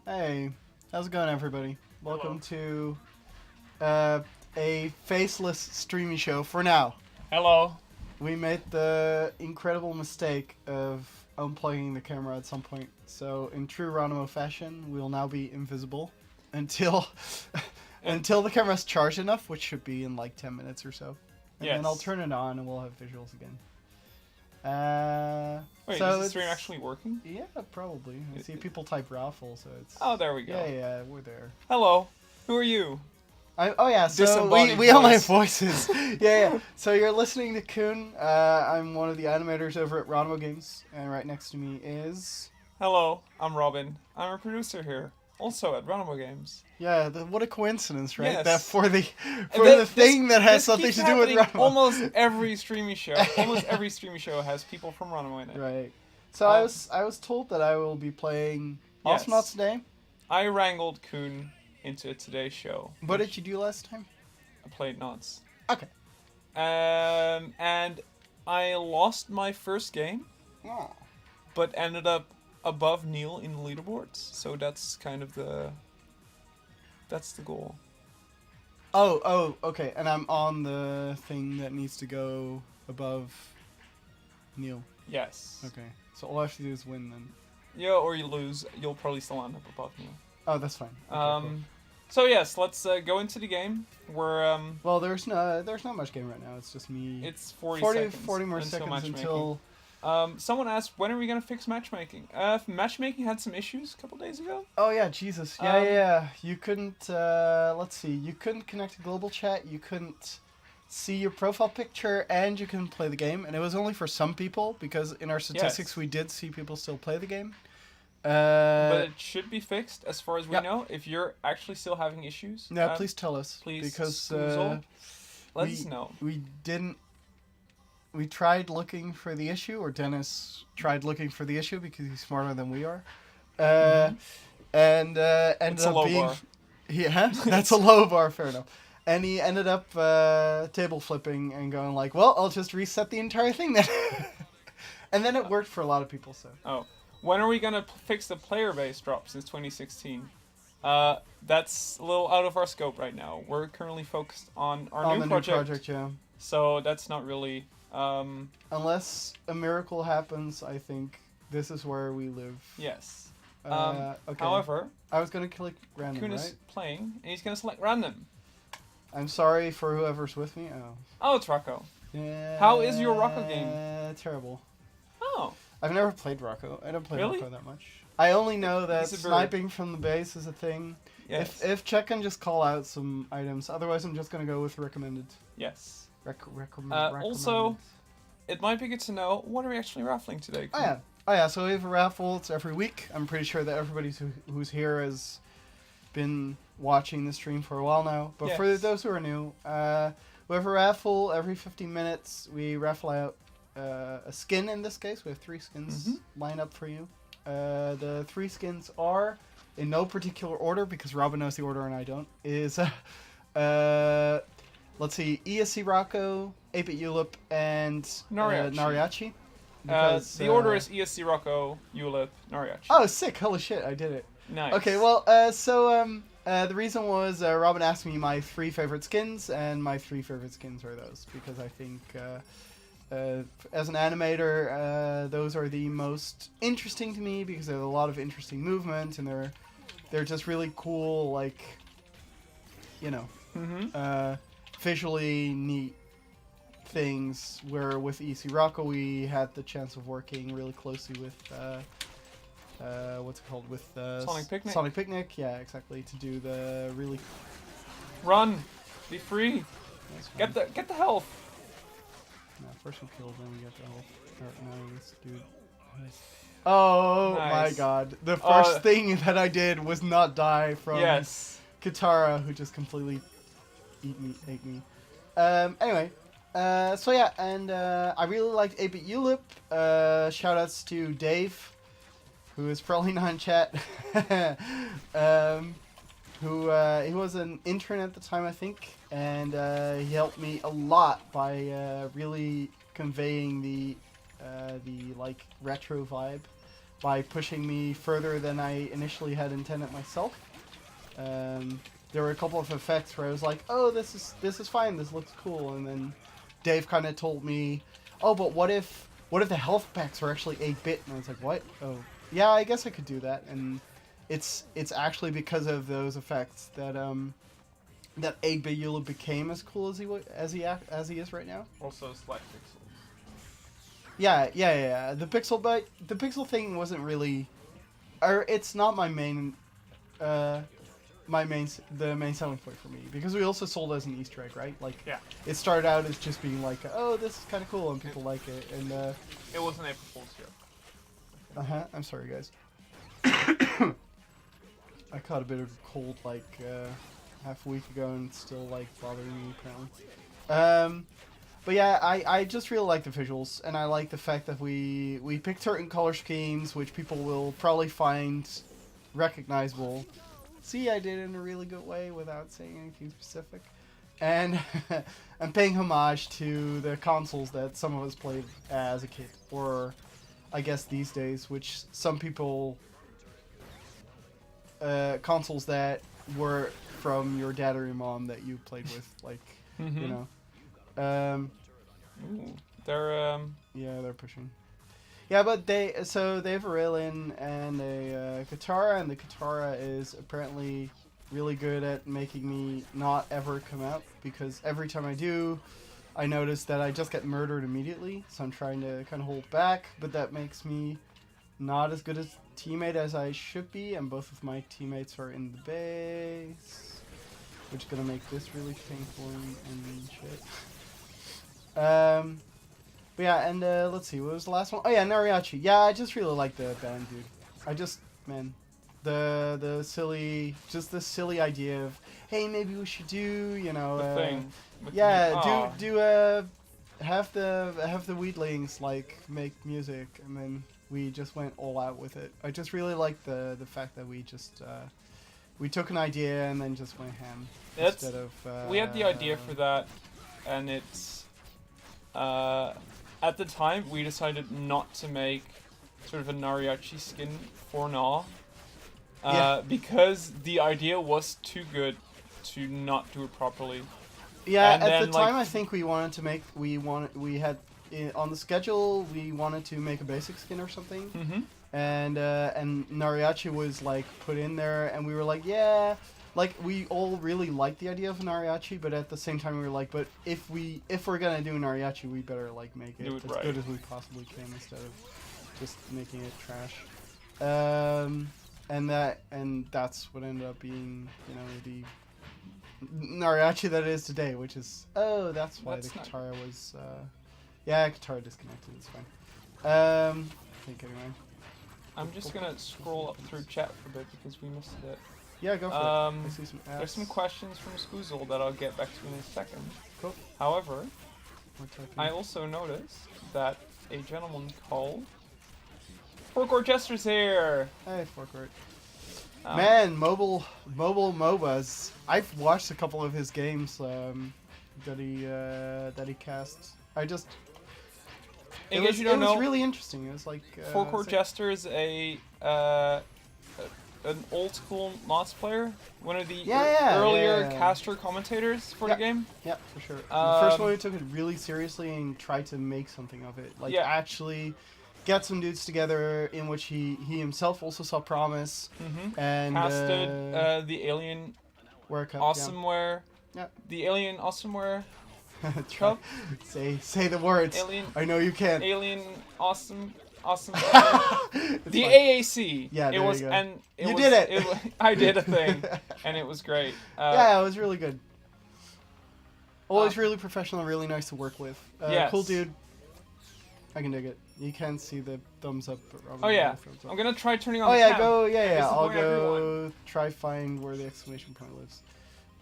Hey, how's it going, everybody? Welcome to a faceless Streamisho for now. Hello. We made the incredible mistake of unplugging the camera at some point, so in true Ronimo fashion, we'll now be invisible until until the camera's charged enough, which should be in like 10 minutes or so. And then I'll turn it on and we'll have visuals again. Wait, so is the stream actually working? Yeah, probably. I see people type raffle, so it's... Oh, there we go. Yeah, we're there. Hello. Who are you? So Disembodied we only have voice. voices. yeah. So you're listening to Koen. I'm one of the animators over at Ronimo Games, and right next to me is... Hello, I'm Robin. I'm a producer here, also at Ronimo Games. Yeah, what a coincidence, right? Yes. That for the thing that has something keeps to do with happening Ronimo. Almost every streamy show has people from Ronimo in it. Right. So I was told that I will be playing Yes. Astronauts today. I wrangled Koen into today's show. What did you do last time? I played Knots. Okay. And I lost my first game, Oh. but ended up above Neil in the leaderboards. So that's kind of that's the goal. Oh, okay. And I'm on the thing that needs to go above Neil. Yes. Okay. So all I have to do is win then. Yeah, or you lose. You'll probably still end up above Neil. Oh, that's fine. Okay, cool. So yes, let's go into the game. We're Well, there's not much game right now. It's just me. It's 40 seconds 40 more until seconds matchmaking. until... Someone asked, when are we gonna fix matchmaking? Matchmaking had some issues a couple days ago. Oh yeah, Jesus. Yeah. You couldn't, let's see. You couldn't connect to global chat, you couldn't see your profile picture, and you couldn't play the game. And it was only for some people, because in our statistics we did see people still play the game. But it should be fixed, as far as we Yep. know. If you're actually still having issues, Yeah, please tell us. please, Because let us know. We tried looking for the issue, or Dennis tried looking for the issue because he's smarter than we are. And ended It's a up low being... bar. Yeah, that's a low bar, fair enough. And he ended up table flipping and going like, well, I'll just reset the entire thing then. And then it worked for a lot of people, so... Oh. When are we gonna fix the player base drop since 2016? That's a little out of our scope right now. We're currently focused on our new project. Yeah. So that's not really... Unless a miracle happens, I think this is where we live. Yes. Okay. However, I was going to click random, Koen right? is playing, and he's gonna select random. I'm sorry for whoever's with me. Oh. Oh, it's Rocco. Yeah. How is your Rocco game? Terrible. Oh. I've never played Rocco. I don't play Really? Rocco that much. I only know that He's a bird. sniping from the base is a thing. Yes. If Check can just call out some items, otherwise I'm just going to go with recommended. Yes. Recommended. Also, it might be good to know, what are we actually raffling today? Oh yeah, so we have a raffle. It's every week. I'm pretty sure that everybody who's here has been watching the stream for a while now. But for Yes. those who are new, we have a raffle every 15 minutes. We raffle out a skin in this case. We have 3 skins lined up for you. The 3 skins are, in no particular order, because Robin knows the order and I don't, is... let's see, ESC Rocco, 8-Bit Ulip, and Nariachi. Because, the order is ESC Rocco, Ulip, Nariachi. Oh, sick. Holy shit, I did it. Nice. Okay, well, the reason was Robin asked me my 3 favorite skins, and my 3 favorite skins are those, because I think, as an animator, those are the most interesting to me, because there's a lot of interesting movement, and they're just really cool, like, you know, visually neat things, where with EC Rocco we had the chance of working really closely with what's it called, with Sonic Picnic, yeah, exactly, to do the really Run, be free, get the health. No, first we kill, then we get the health. No, this dude. Oh Nice. my god, the first thing that I did was not die from Katara, who just completely ate me. Anyway. So yeah, and I really liked 8-Bit Ulip. Shoutouts to Dave, who is probably not in chat. He was an intern at the time, I think, and he helped me a lot by really conveying the like retro vibe by pushing me further than I initially had intended myself. There were a couple of effects where I was like, oh, this is fine, this looks cool, and then Dave kind of told me, oh, but what if the health packs were actually 8-bit? And I was like, what? Oh, yeah, I guess I could do that. And it's actually because of those effects that that 8-bit Eula became as cool as he is right now. Also, slight pixels. Yeah. The pixel thing wasn't really, or it's not my main. The main selling point for me, because we also sold as an Easter egg, right? Like, yeah, it started out as just being like, oh, this is kind of cool, and people like it, and it wasn't April Fool's joke. I'm sorry, guys. I caught a bit of a cold like half a week ago, and it's still like bothering me apparently. But yeah, I just really like the visuals, and I like the fact that we picked certain color schemes which people will probably find recognizable. See, I did it in a really good way without saying anything specific. And I'm paying homage to the consoles that some of us played as a kid. Or, I guess these days, which some people... consoles that were from your dad or your mom that you played with. Like, you know. Ooh, they're... Yeah, they're pushing. Yeah, but they have a rail-in and a Katara, and the Katara is apparently really good at making me not ever come out, because every time I do, I notice that I just get murdered immediately, so I'm trying to kind of hold back, but that makes me not as good a teammate as I should be, and both of my teammates are in the base, which is going to make this really painful and shit. But yeah, and let's see, what was the last one? Oh yeah, Nariachi. Yeah, I just really like the band, dude. Man, the silly idea of, hey, maybe we should do, you know, the thing. Yeah, have the weedlings like make music, and then we just went all out with it. I just really like the fact that we just we took an idea and then just went ham instead of. We had the idea for that, and it's. At the time, we decided not to make sort of a Nariachi skin for Na, because the idea was too good to not do it properly. Yeah, and at the time, I think we wanted to make on the schedule we wanted to make a basic skin or something, and Nariachi was like put in there, and we were like, yeah. Like, we all really liked the idea of Nariachi, but at the same time we were like, but if we're gonna do Nariachi, we better like make it as good as we possibly can instead of just making it trash. And that's what ended up being, you know, the Nariachi that it is today, which is that's why the Katara was Katara disconnected. It's fine. I think anyway. I'm just gonna scroll up through chat for a bit because we missed it. Yeah, go for it. I see some ads. There's some questions from Squoozle that I'll get back to in a second. Cool. However, I also noticed that a gentleman called Forkor Jester's here. Hey, Forkor. Man, mobile MOBAs. I've watched a couple of his games that he casts. It was really interesting. It was like Forkor Jester is an old school NOTS player, one of the earlier caster commentators for the game. Yeah, for sure. The first one who took it really seriously and tried to make something of it. Like, actually get some dudes together, in which he himself also saw promise. And casted the Alien Awesomeware. Yeah. The Alien Awesomeware Cup. Say the words. Alien, I know you can. Alien Awesome. The AAC. Yeah, it was, you go. and you did it. I did a thing, and it was great. Yeah, it was really good. Always really professional, really nice to work with. Yes. Cool dude. I can dig it. You can't see the thumbs up. But oh yeah, I'm gonna try turning on. Oh the yeah, cam. go. Yeah. I'll go try find where the exclamation point lives.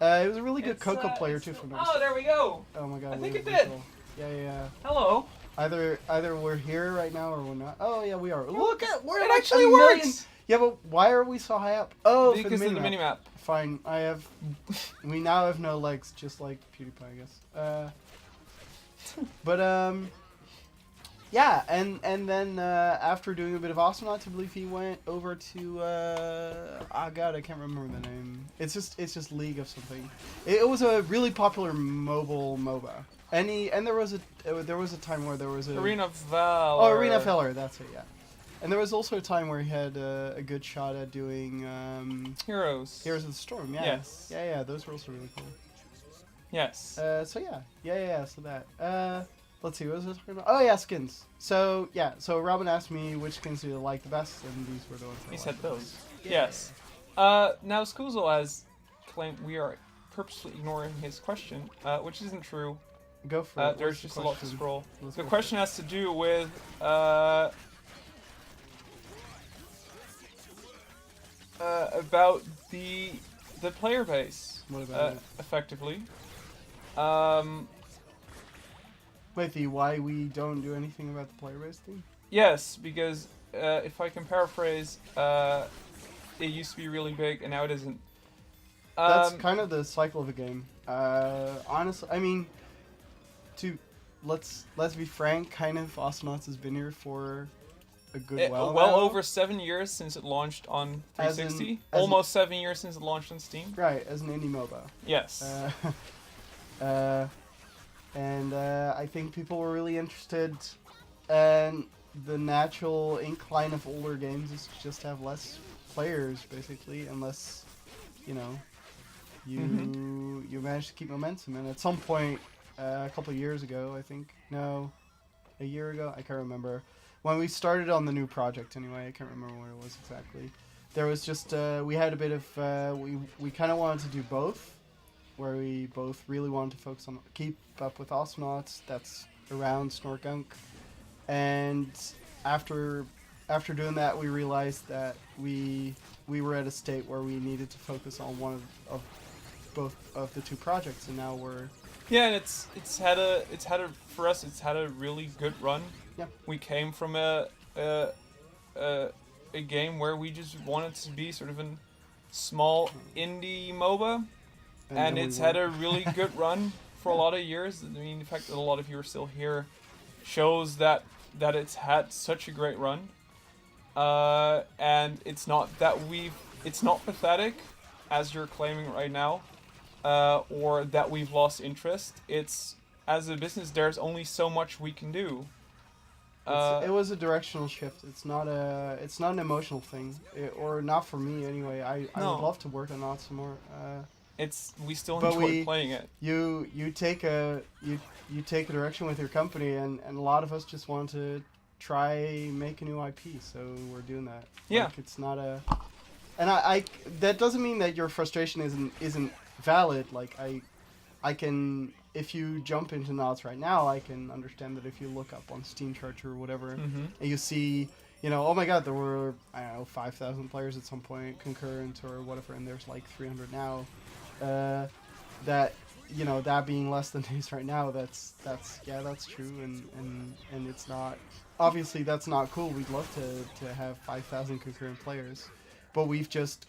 It was a really good Coco player too from. Oh, there we go. Oh my god. I think it did. Yeah. Hello. Either we're here right now or we're not. Oh yeah, we are. Look at where it actually works. Yeah, but why are we so high up? Oh, because of the minimap. Fine. We now have no legs, just like PewDiePie, I guess. But Yeah, and then after doing a bit of Astronauts, I believe he went over to oh god, I can't remember the name. It's just League of something. It was a really popular mobile MOBA. And there was a time where there was a Arena of Valor. Oh, Arena of Valor, that's it, yeah. And there was also a time where he had a good shot at doing Heroes of the Storm. Yeah. Yes. Yeah, those were also really cool. Yes. So yeah. So that. Let's see, what was I talking about? Oh yeah, skins. So Robin asked me which skins do you like the best, and these were the ones I He liked said the those. most. Yes. Now Skuzel has claimed we are purposely ignoring his question, which isn't true. Go for it. There's just a lot to scroll. Let's The go question has to do with about the player base. What about it? Effectively. Wait, why we don't do anything about the player base thing? Yes, because if I can paraphrase, it used to be really big and now it isn't. That's kind of the cycle of a game. Honestly, I mean, let's be frank, kind of Astronauts has been here for a good while now. Over 7 years since it launched on 360. As Almost 7 years since it launched on Steam. Right, as an indie MOBA. Yes. And I think people were really interested, and the natural incline of older games is to just have less players, basically, unless, you manage to keep momentum. And at some point, a couple of years ago, I think, no, a year ago, I can't remember, when we started on the new project anyway, I can't remember what it was exactly, there was just, we had a bit of, we kind of wanted to do both, where we both really wanted to focus on keep up with Astronauts, that's around Snorkunk, and after doing that, we realized that we were at a state where we needed to focus on one of both of the two projects, and now we're and it's had a really good run. Yeah. We came from a game where we just wanted to be sort of a small indie MOBA. And it's had a really good run for a lot of years. I mean, the fact that a lot of you are still here shows that it's had such a great run. And it's not pathetic, as you're claiming right now, or that we've lost interest. It's, as a business, there's only so much we can do. It was a directional shift. It's not an emotional thing, or not for me anyway. I would love to work on that some more. We still enjoy playing it. You take a direction with your company, and a lot of us just want to try make a new IP, so we're doing that. Yeah. Like, it's not a, and I that doesn't mean that your frustration isn't valid. Like I can, if you jump into Knots right now, I can understand that if you look up on Steam charts or whatever, and you see, oh my god, there were, I don't know, 5,000 players at some point, concurrent or whatever, and there's like 300 now. That that being less than it is right now, that's true, and it's not, obviously that's not cool. We'd love to have 5,000 concurrent players, but we've just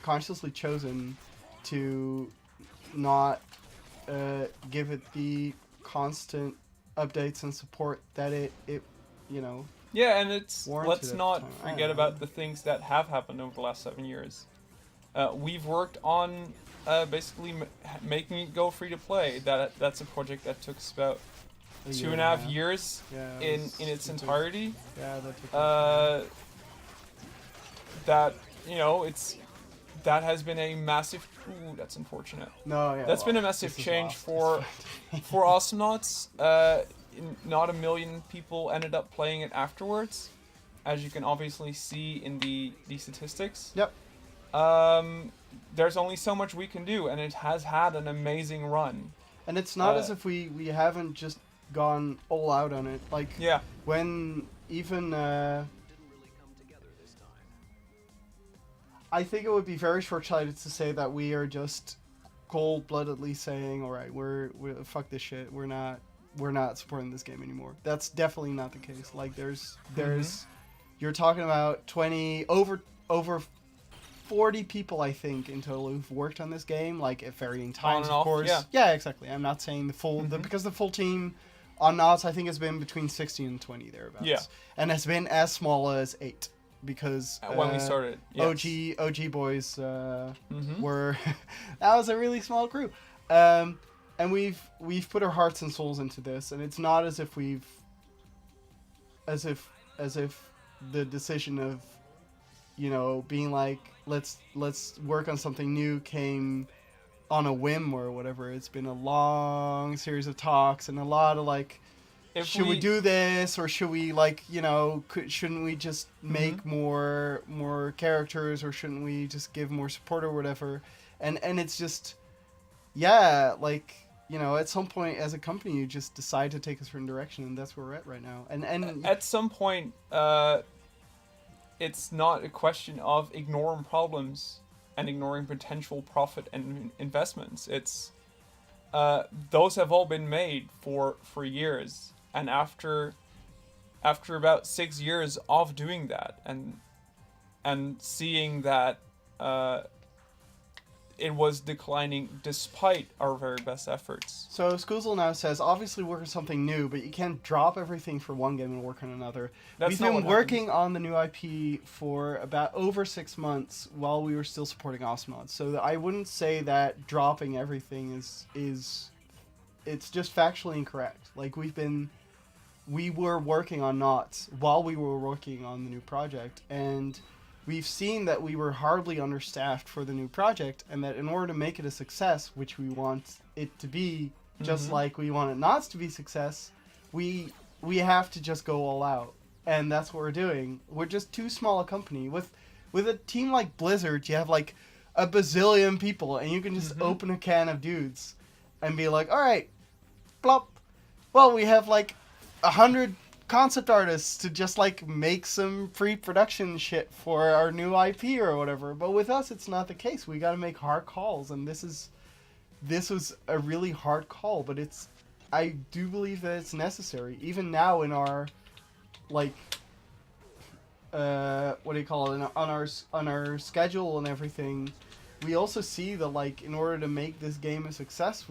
consciously chosen to not give it the constant updates and support that it Yeah, and it's, let's at not the time. forget about the things that have happened over the last 7 years. We've worked on basically making it go free to play. That's a project that took us about 2.5 years in its entirety. Yeah, that took that has been a massive. Ooh, that's unfortunate. No, yeah. That's been a massive change for Astronauts. Not a million people ended up playing it afterwards, as you can obviously see in the statistics. Yep. There's only so much we can do, and it has had an amazing run. And it's not as if we haven't just gone all out on it. Like, when even I think it would be very short-sighted to say that we are just cold-bloodedly saying, all right, we're fuck this shit. We're not supporting this game anymore. That's definitely not the case. Like, there's you're talking about 20 over 40 people, I think, in total who've worked on this game, like at varying times, of course. Yeah, exactly. I'm not saying the full because the full team On Knots, I think it's been between 16 and 20 thereabouts. Yeah. And it's been as small as 8 because When we started, yes. OG boys Mhm. were that was a really small crew. And we've put our hearts and souls into this, and it's not as if the decision of, you know, being like let's work on something new came on a whim or whatever. It's been a long series of talks and a lot of like, should we do this, or should we, like, you know, shouldn't we just make more characters, or shouldn't we just give more support or whatever? And it's just, yeah, like, you know, at some point as a company you just decide to take a certain direction, and that's where we're at right now. And at some point, it's not a question of ignoring problems and ignoring potential profit and investments. It's those have all been made for years, and after about 6 years of doing that and seeing that it was declining despite our very best efforts. So Skuzel now says, obviously work on something new, but you can't drop everything for one game and work on another. We've been working on the new IP for about over 6 months while we were still supporting Osmods. So I wouldn't say that dropping everything is it's just factually incorrect. Like, we were working on Knots while we were working on the new project, and we've seen that we were hardly understaffed for the new project, and that in order to make it a success, which we want it to be, just like we want it Knots to be success, we have to just go all out. And that's what we're doing. We're just too small a company. With a team like Blizzard, you have like a bazillion people, and you can just open a can of dudes and be like, alright, plop. Well, we have like 100 concept artists to just like make some pre-production shit for our new IP or whatever. But with us, it's not the case. We got to make hard calls, and this was a really hard call, but I do believe that it's necessary. Even now in our, like, what do you call it, on our schedule and everything, we also see that, like, in order to make this game a success,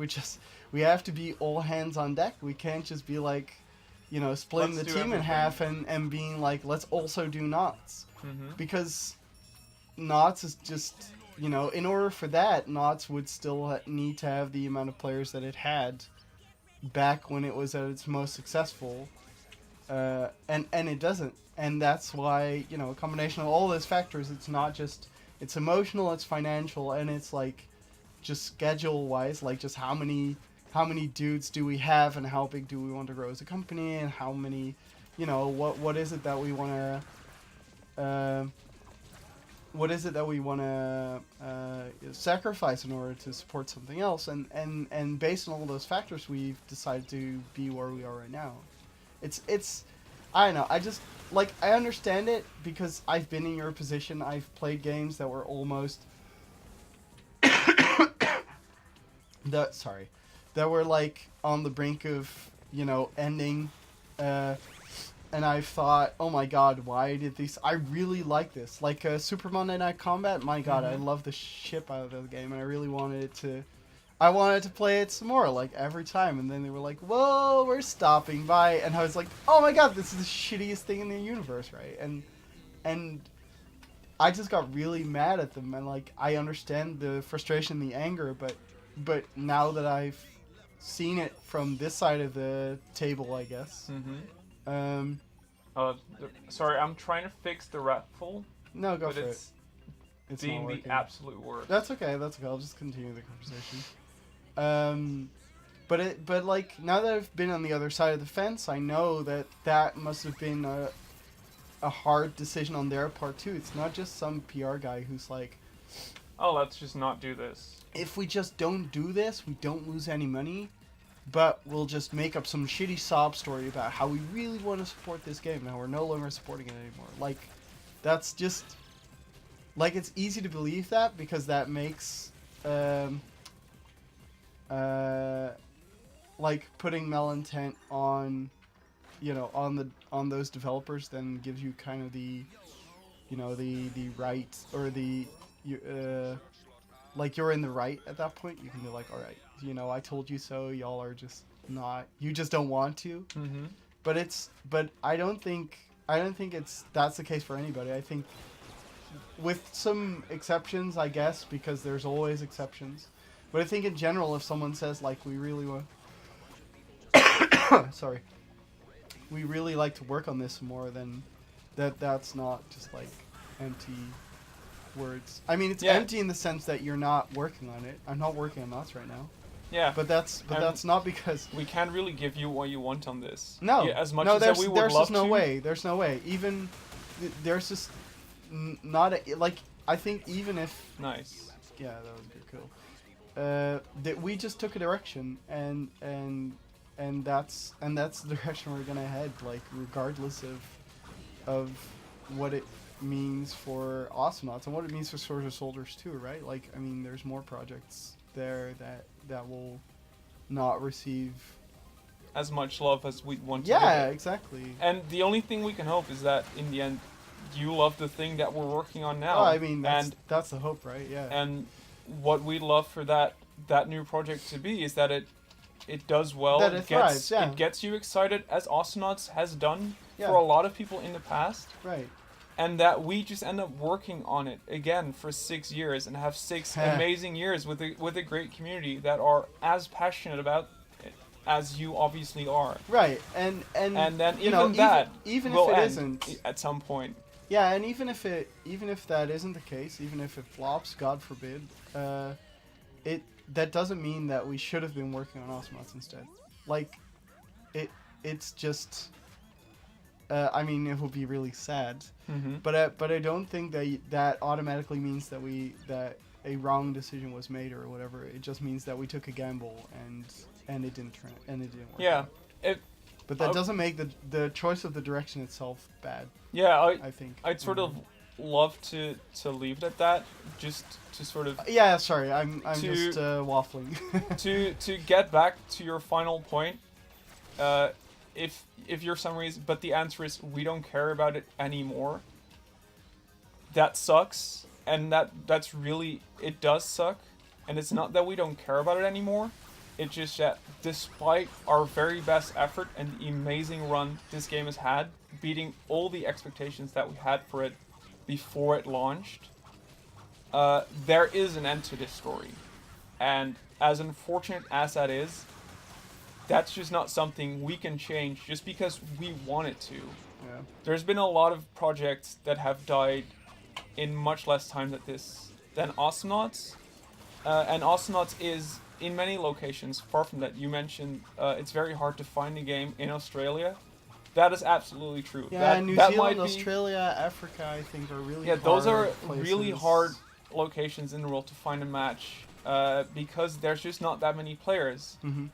we have to be all hands on deck. We can't just be like, you know, splitting the team in half and being like, let's also do Knots. Because Knots is just, you know, in order for that, Knots would still need to have the amount of players that it had back when it was at its most successful. And it doesn't. And that's why, you know, a combination of all those factors, it's not just, it's emotional, it's financial, and it's like just schedule-wise, like just how many dudes do we have, and how big do we want to grow as a company, and how many, you know, what is it that we want to sacrifice in order to support something else, and based on all those factors, we've decided to be where we are right now. It's I don't know, I just, like, I understand it because I've been in your position. I've played games that were almost that were like on the brink of, you know, ending, and I thought, oh my god, why did these, I really like this, like Super Monday Night Combat, my god, I love the shit out of the game, and I really wanted to play it some more, like, every time, and then they were like, whoa, we're stopping by, and I was like, oh my god, this is the shittiest thing in the universe, right? And I just got really mad at them, and, like, I understand the frustration, the anger, but now that I've seen it from this side of the table, I guess. Sorry, I'm trying to fix the raffle. No, go for it. It's being the absolute worst. That's okay. I'll just continue the conversation. But like, now that I've been on the other side of the fence, I know that must have been a hard decision on their part too. It's not just some PR guy who's like, oh, let's just not do this. If we just don't do this, we don't lose any money, but we'll just make up some shitty sob story about how we really want to support this game and we're no longer supporting it anymore. Like, that's just, like, it's easy to believe that because that makes, like, putting malintent on, you know, on those developers then gives you kind of the, you know, the right, or the, like, you're in the right at that point. You can be like, alright, you know, I told you so, y'all are just not. You just don't want to. Mm-hmm. But I don't think that's the case for anybody. I think with some exceptions, I guess, because there's always exceptions. But I think in general, if someone says like we really want, sorry, we really like to work on this more, then that's not just like empty words. I mean, it's empty in the sense that you're not working on it. I'm not working on that right now. Yeah. But that's not because we can't really give you what you want on this. No. Yeah, as much no, as that we would love there's just no to. way. There's no way. Even there's just not a, like I think even if nice. Yeah, that was good. Cool. That we just took a direction and that's the direction we're gonna head. Like regardless of what it means for Astronauts and what it means for Swords of Soldiers too, right? Like I mean, there's more projects there that will not receive as much love as we want to. Yeah, exactly. And the only thing we can hope is that in the end, you love the thing that we're working on now. Oh, I mean, that's the hope, right? Yeah. And what we'd love for that new project to be is that it does well. That it thrives, yeah. It gets you excited, as Astronauts has done Yeah. for a lot of people in the past. Right. And that we just end up working on it again for 6 years and have 6 amazing years with a great community that are as passionate about it as you obviously are. Right, and then even if it isn't at some point. Yeah, and even if that isn't the case, even if it flops, God forbid, that doesn't mean that we should have been working on Astronauts instead. Like, it's just. I mean, it would be really sad, but I don't think that automatically means that a wrong decision was made or whatever. It just means that we took a gamble and it didn't work. Yeah, but that doesn't make the choice of the direction itself bad. Yeah, I think I'd sort of love to leave it at that, just to sort of. Yeah, sorry, I'm just waffling. to get back to your final point, if your summary is, but the answer is we don't care about it anymore. That sucks, and that's really, it does suck, and it's not that we don't care about it anymore. It's just that despite our very best effort and the amazing run this game has had, beating all the expectations that we had for it before it launched, there is an end to this story, and as unfortunate as that is, that's just not something we can change just because we want it to. Yeah. There's been a lot of projects that have died in much less time than Astronauts. And Astronauts is, in many locations, far from that. You mentioned it's very hard to find a game in Australia. That is absolutely true. Yeah, New Zealand, Australia, Africa, I think are really hard those are places. really hard locations in the world to find a match because there's just not that many players. Mm-hmm.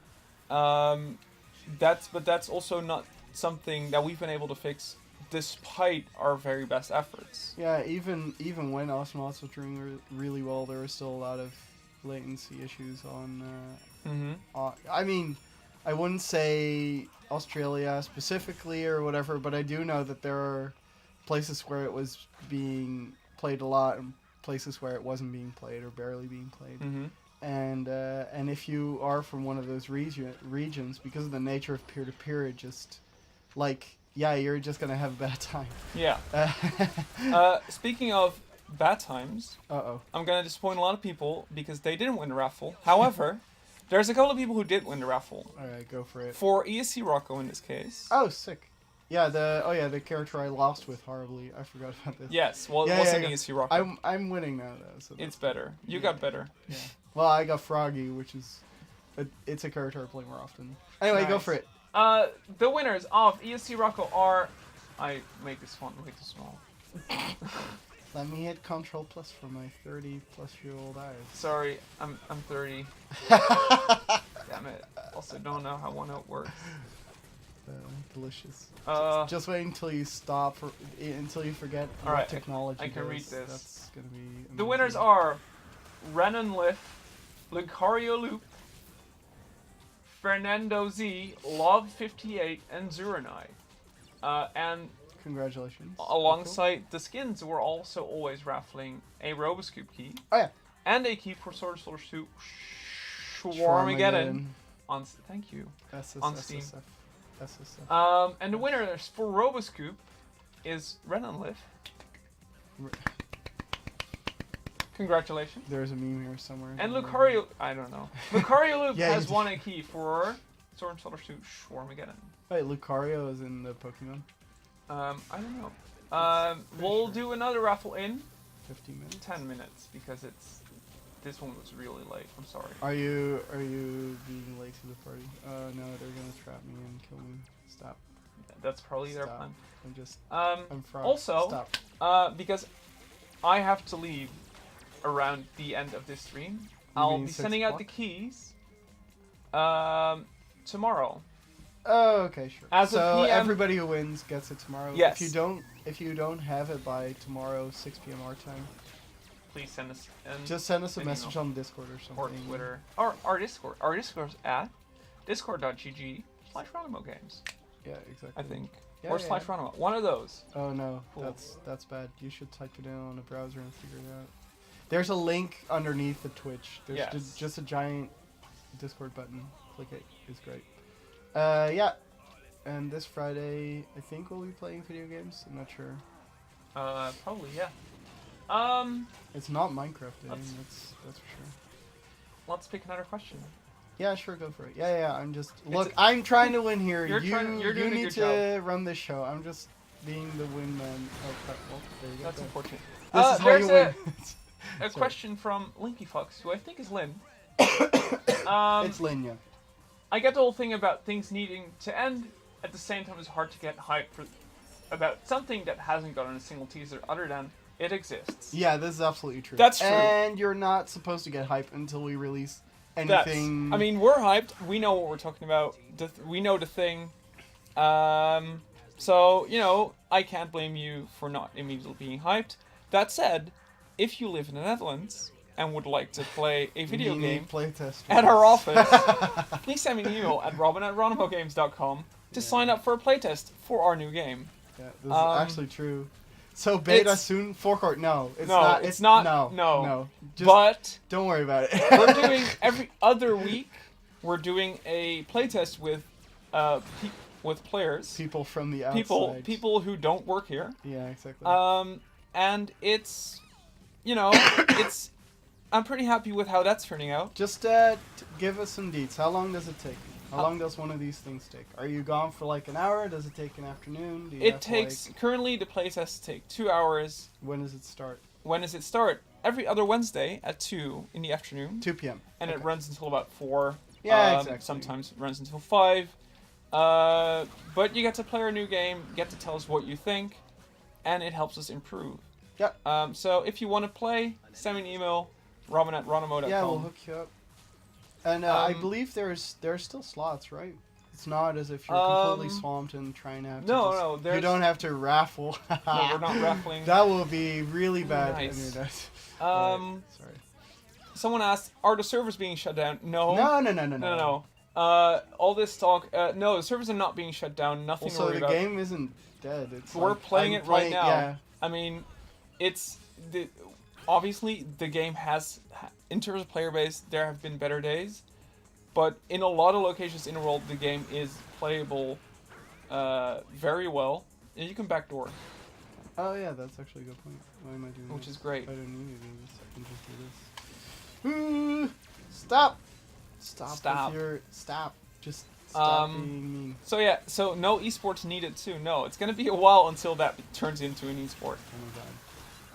That's also not something that we've been able to fix despite our very best efforts. Yeah, even when Astronauts was doing really well, there were still a lot of latency issues on. I mean, I wouldn't say Australia specifically or whatever, but I do know that there are places where it was being played a lot and places where it wasn't being played or barely being played. Mm-hmm. And if you are from one of those regions, because of the nature of peer-to-peer, it just, like, yeah, you're just going to have a bad time. Yeah. Speaking of bad times, I'm going to disappoint a lot of people because they didn't win the raffle. However, there's a couple of people who did win the raffle. Alright, go for it. For ESC Rocco in this case. Oh, sick. Yeah, the character I lost with horribly. I forgot about this. Yes, well, it wasn't ESC Rocco. I'm winning now, though. So it's better. You got better. Yeah. Well, I got Froggy, which is... it's a character I play more often. Anyway, Go for it. The winners of ESC Rocco are... I make this font way too small. Let me hit Control Plus for my 30-plus-year-old eyes. Sorry, I'm 30. Damn it. Also don't know how OneNote works. Delicious. Just wait until you until you forget what technology I can does. read this. That's gonna be amazing. The winners are Renan Liff, Lucario Loop, Fernando Z, Love58, and Zuranai. And congratulations. Alongside the skins, we're also always raffling a Roboscoop key. Oh yeah. And a key for Sword of Soldiers 2 Schwarmageddon. Thank you. SS, On Steam. SSF. And the winner for Roboscoop is Ren and Liv. Congratulations. There's a meme here somewhere. And Lucario, I don't know. Lucario Loop Yeah, has won a key for Sword and Sorcerer 2 Schwarmageddon. Wait, Lucario is in the Pokemon? I don't know. We'll do another raffle in 15 minutes? 10 minutes because this one was really late. I'm sorry. Are you being late to the party? No, they're gonna trap me and kill me. Stop. Yeah, that's probably their Stop. plan. I'm just. I'm fraud. Also, Stop. because I have to leave around the end of this stream, I'll be sending out the keys tomorrow. Oh, okay, sure. As of so PM everybody who wins gets it tomorrow. Yes. If you don't have it by tomorrow 6 p.m. our time, please send us just send us a an message email. on Discord or something. Or Twitter. Or our Discord. Our Discord's at discord.gg/Ronimo Games. Yeah, exactly. I think. Yeah, Or yeah. /Ronimo. One of those. Oh no, Cool. that's bad. You should type it in on a browser and figure it out. There's a link underneath the Twitch. There's Yes. just a giant Discord button. Click it. It's great. Yeah. And this Friday, I think we'll be playing video games. I'm not sure. Probably, yeah. It's not Minecraft Day. Let's- That's for sure. Let's pick another question. Yeah, sure, go for it. Yeah. I'm just I'm trying to win here. You're You doing a need good to run this show. I'm just being the wingman. Oh, well, there you go. That's unfortunate. This is how you there's win. a question from Linky Fox, who I think is Lynn. It's Linya. I get the whole thing about things needing to end. At the same time, it's hard to get hype about something that hasn't gotten a single teaser other than it exists. Yeah, this is absolutely true. That's true. And you're not supposed to get hype until we release anything. I mean, we're hyped. We know what we're talking about. We know the thing. So, I can't blame you for not immediately being hyped. That said, if you live in the Netherlands and would like to play a video game playtest at our office, please send me an email at robin@ronimogames.com to sign up for a playtest for our new game. Yeah, this is actually true. So beta soon? Forecourt? No, it's No, not. it's not. No. No. Just But don't worry about it. we're doing every other week. We're doing a playtest with players, people from the outside. people who don't work here. Yeah, exactly. And it's, I'm pretty happy with how that's turning out. Just give us some deets. How long does it take? How long does one of these things take? Are you gone for like an hour? Does it take an afternoon? It takes, currently the playtests take 2 hours. When does it start? When does it start? Every other Wednesday at 2 in the afternoon. 2 p.m. And it runs until about 4. Yeah, exactly. Sometimes it runs until 5. But you get to play our new game, get to tell us what you think, and it helps us improve. Yep. So if you want to play, send me an email, robin@ronimo.com. Yeah, we'll hook you up. And I believe there's still slots, right? It's not as if you're completely swamped and trying to have to No, you don't have to raffle. No, we're not raffling. That will be really bad. Nice. Sorry. Someone asked, are the servers being shut down? No. No. All this talk, no, the servers are not being shut down. Nothing to Also, worry the about. game isn't dead. It's We're like, playing it right now. Yeah. I mean, obviously the game has, in terms of player base, there have been better days, but in a lot of locations in the world, the game is playable very well. And you can backdoor. Oh yeah, that's actually a good point. Why am I doing Which this? is great. I don't need to do this. I can just do this. Stop. Just stop being mean. So yeah, so no esports needed too. No, it's gonna be a while until that turns into an esport. Oh my god.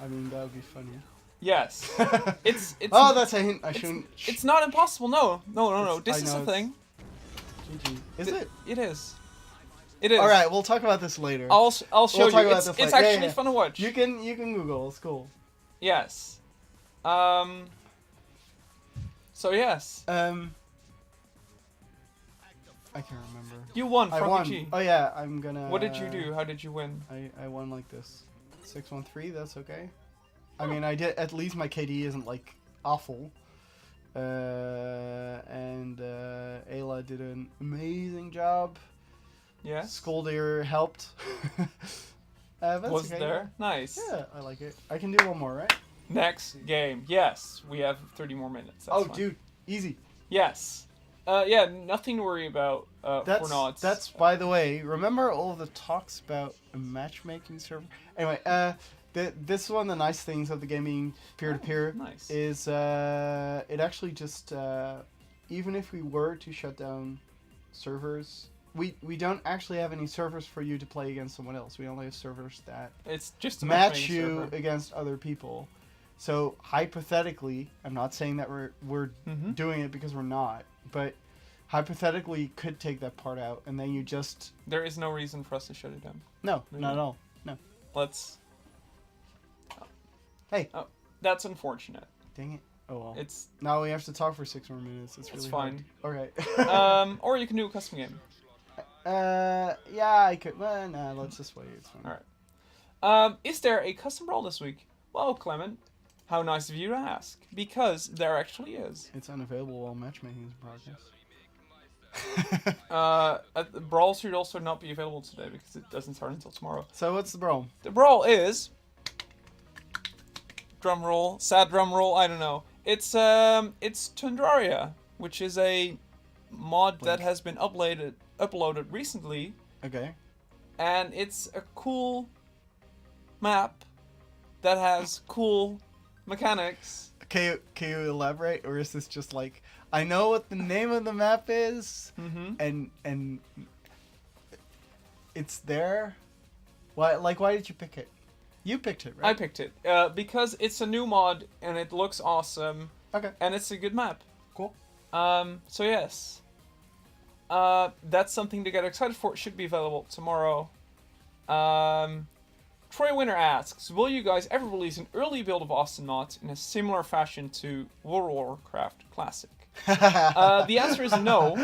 I mean, that would be funny. Yes. It's oh, that's a hint. I shouldn't. It's not impossible. No. This is I a know, thing. GG. Is it? It is. It is. All right, we'll talk about this later. I'll show We'll you. talk about It's this later. actually Yeah. fun to watch. You can Google. It's cool. Yes. So yes. I can't remember. You won. I Froggy won. G. Oh yeah, I'm gonna. What did you do? How did you win? I won like this. 613. That's okay. I mean, I did. At least my KD isn't like awful. And Ayla did an amazing job. Yeah. Skoldir helped. That's Was okay. there? Nice. Yeah, I like it. I can do one more, right? Next game. Yes, we have 30 more minutes. That's fine. Dude, easy. Yes. Yeah, nothing to worry about for Nods. That's, by the way, remember all the talks about a matchmaking server? Anyway, this is one of the nice things of the game being peer-to-peer. Nice. Is it actually just, even if we were to shut down servers, we don't actually have any servers for you to play against someone else. We only have servers that It's just a match matchmaking you server. against other people. So hypothetically, I'm not saying that we're Mhm. doing it because we're not, but hypothetically you could take that part out and then you just There is no reason for us to shut it down. no, Really? not at all. No. Let's. Hey. Oh, that's unfortunate. Dang it. Oh well. It's Now we have to talk for 6 more minutes. It's really fine. hard. Okay. Or you can do a custom game. Yeah, I could. Well, no, let's just wait. It's fine. Alright. Is there a custom brawl this week? Well, Clement, how nice of you to ask. Because there actually is. It's unavailable while matchmaking is in progress. The brawl should also not be available today because it doesn't start until tomorrow. So what's the brawl? The brawl is drum roll, sad drum roll, I don't know. It's Tundraria, which is a mod that has been uploaded recently, Okay. and it's a cool map that has cool mechanics. Can you elaborate, or is this just like I know what the name of the map is, Mm-hmm. and it's there? Why did you pick it? You picked it, right? I picked it because it's a new mod and it looks awesome. Okay. And it's a good map. Cool. So yes. That's something to get excited for. It should be available tomorrow. Troy Winner asks, will you guys ever release an early build of Astronaut in a similar fashion to World of Warcraft Classic? The answer is no.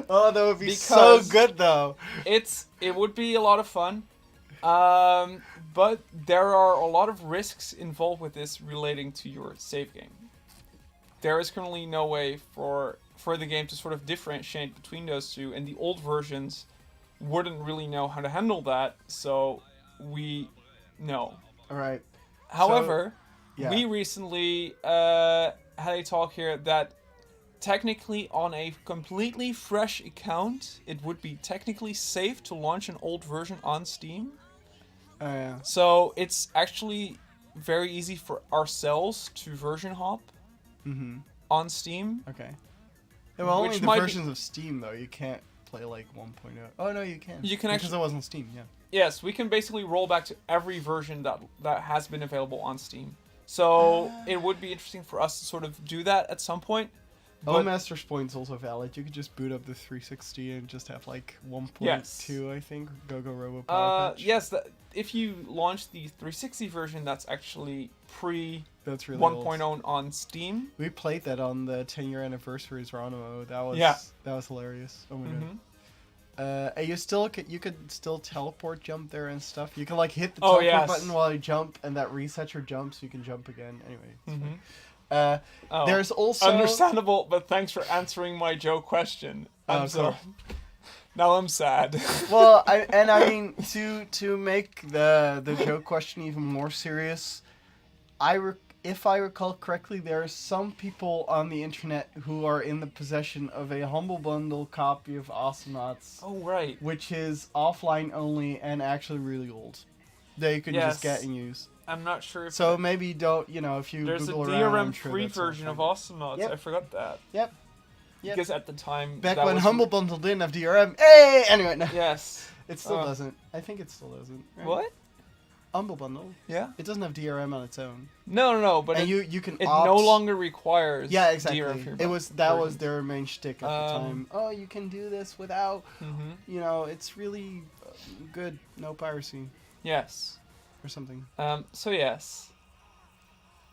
Oh, that would be so good, though. It would be a lot of fun. But there are a lot of risks involved with this relating to your save game. There is currently no way for the game to sort of differentiate between those two, and the old versions wouldn't really know how to handle that, so we know. All right. However, yeah. we recently had a talk here that technically on a completely fresh account, it would be technically safe to launch an old version on Steam. Oh yeah. So it's actually very easy for ourselves to version hop on Steam. Okay. Yeah, well, only Which the might be- versions of Steam though. You can't play like 1.0. Oh no, you can. You can because actually- it wasn't Steam. Yeah. Yes, we can basically roll back to every version that has been available on Steam. So it would be interesting for us to sort of do that at some point. Oh, But Master's Point's also valid. You could just boot up the 360 and just have like 1.2, Yes. I think. Go Robo Power Patch. yes, if you launch the 360 version, that's actually pre That's really 1.0 old. on Steam. We played that on the 10-year anniversary's Ronimo. That was that was hilarious. Oh my god. And you could still teleport jump there and stuff. You can like hit the Oh, teleport yes. button while you jump, and that resets your jump, so you can jump again. Anyway. It's fine. Oh, There's also understandable, but thanks for answering my Joe question. I'm cool. sorry. Now I'm sad. Well, I mean to make the joke question even more serious, if I recall correctly, there are some people on the internet who are in the possession of a Humble Bundle copy of Awesomenauts, Oh right. which is offline only and actually really old. That you can just Yes. get and use. I'm not sure if So maybe don't, if you there's a Google around, I'm DRM sure free that's not version of fun. Astronauts. Yep. I forgot that. Yep. Because at the time Back that when was Humble Bundle didn't have DRM. Hey! Anyway, no. Yes. It still doesn't. I think it still doesn't. Right? What? Humble Bundle. Yeah. It doesn't have DRM on its own. No, but And it you can no opt... longer requires Yeah, DRM exactly. free That was versions. their main shtick at the time. Oh, you can do this without, it's really good. No piracy Yes. or something. So yes.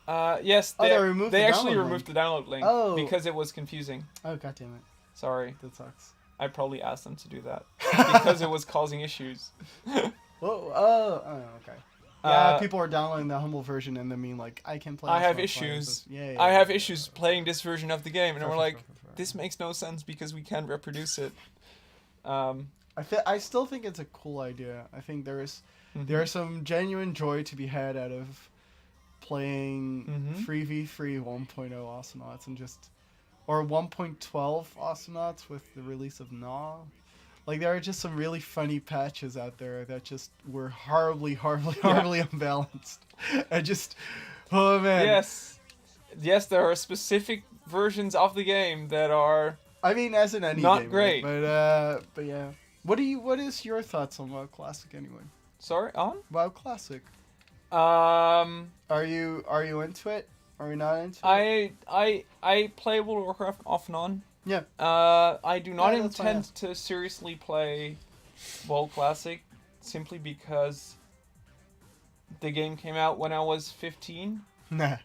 Yes, Oh, they removed the actually download removed link. the download link Oh. because it was confusing. Oh, god damn it. Sorry. That sucks. I probably asked them to do that because it was causing issues. Whoa, oh, okay. Yeah, Uh, people are downloading the humble version and they mean like, I can play I this have on issues. appliances. Yeah, I have yeah. issues playing this version of the game, and Fair, we're fair, like, fair, fair. this makes no sense because we can't reproduce it. I still think it's a cool idea. I think there is some genuine joy to be had out of playing 3v3 1.0 Astronauts and just or 1.12 Astronauts with the release of Gnaw. Like, there are just some really funny patches out there that just were horribly unbalanced. And just, oh man. Yes, there are specific versions of the game that are. I mean, as in any not game, great. Right? But yeah. What is your thoughts on WoW Classic anyway? Sorry, on? WoW Classic. Are you into it? Are you not into it? I play World of Warcraft off and on. Yeah. I do not Yeah, that's fine, intend to seriously play WoW Classic simply because the game came out when I was 15. Nah.